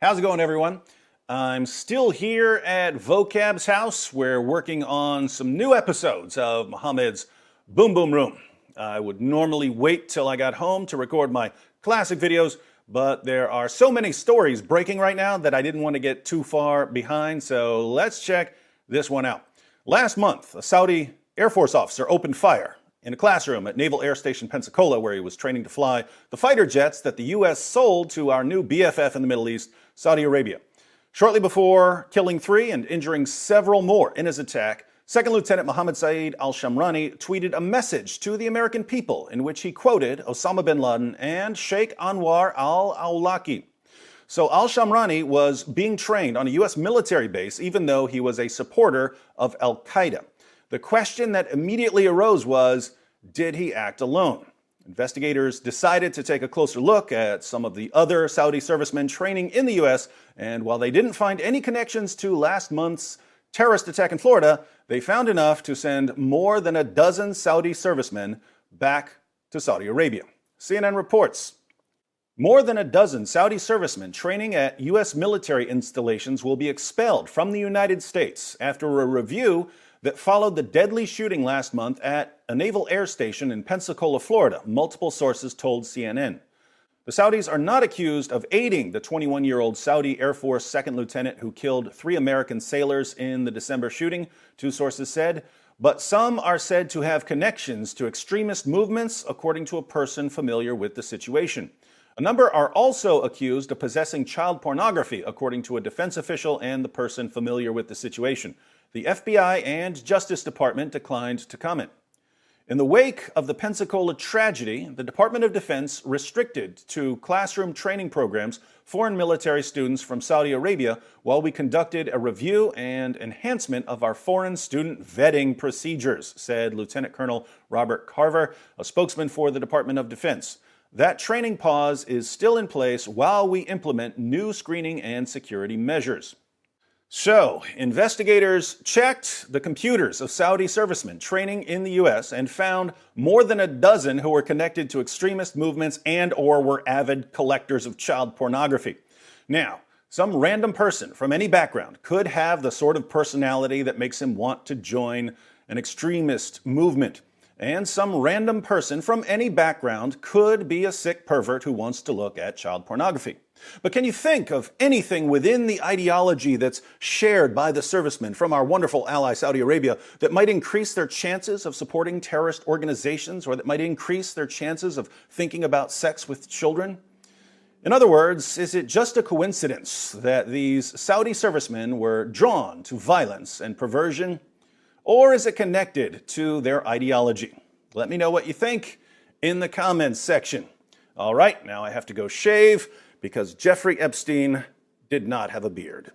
How's it going, everyone? I'm still here at Vocab's house. We're working on some new episodes of Muhammad's Boom Boom Room. I would normally wait till I got home to record my classic videos, but there are so many stories breaking right now that I didn't want to get too far behind, so let's check this one out. Last month, a Saudi Air Force officer opened fire in a classroom at Naval Air Station Pensacola, where he was training to fly the fighter jets that the U.S. sold to our new BFF in the Middle East, Saudi Arabia. Shortly before killing 3 and injuring several more in his attack, Second Lieutenant Mohammed Saeed al-Shamrani tweeted a message to the American people in which he quoted Osama bin Laden and Sheikh Anwar al-Awlaki. So al-Shamrani was being trained on a U.S. military base, even though he was a supporter of al-Qaeda. The question that immediately arose was, did he act alone? Investigators decided to take a closer look at some of the other Saudi servicemen training in the U.S., and while they didn't find any connections to last month's terrorist attack in Florida, they found enough to send more than a dozen Saudi servicemen back to Saudi Arabia. CNN reports, more than a dozen Saudi servicemen training at U.S. military installations will be expelled from the United States after a review that followed the deadly shooting last month at a naval air station in Pensacola, Florida, multiple sources told CNN. The Saudis are not accused of aiding the 21-year-old Saudi Air Force second lieutenant who killed 3 American sailors in the December shooting, 2 sources said, but some are said to have connections to extremist movements, according to a person familiar with the situation. A number are also accused of possessing child pornography, according to a defense official and the person familiar with the situation. The FBI and Justice Department declined to comment. In the wake of the Pensacola tragedy, the Department of Defense restricted to classroom training programs foreign military students from Saudi Arabia while we conducted a review and enhancement of our foreign student vetting procedures, said Lieutenant Colonel Robert Carver, a spokesman for the Department of Defense. That training pause is still in place while we implement new screening and security measures. So, investigators checked the computers of Saudi servicemen training in the U.S. and found more than a dozen who were connected to extremist movements and/or were avid collectors of child pornography. Now, some random person from any background could have the sort of personality that makes him want to join an extremist movement. And some random person from any background could be a sick pervert who wants to look at child pornography. But can you think of anything within the ideology that's shared by the servicemen from our wonderful ally Saudi Arabia that might increase their chances of supporting terrorist organizations or that might increase their chances of thinking about sex with children? In other words, is it just a coincidence that these Saudi servicemen were drawn to violence and perversion? Or is it connected to their ideology? Let me know what you think in the comments section. All right, now I have to go shave because Jeffrey Epstein did not have a beard.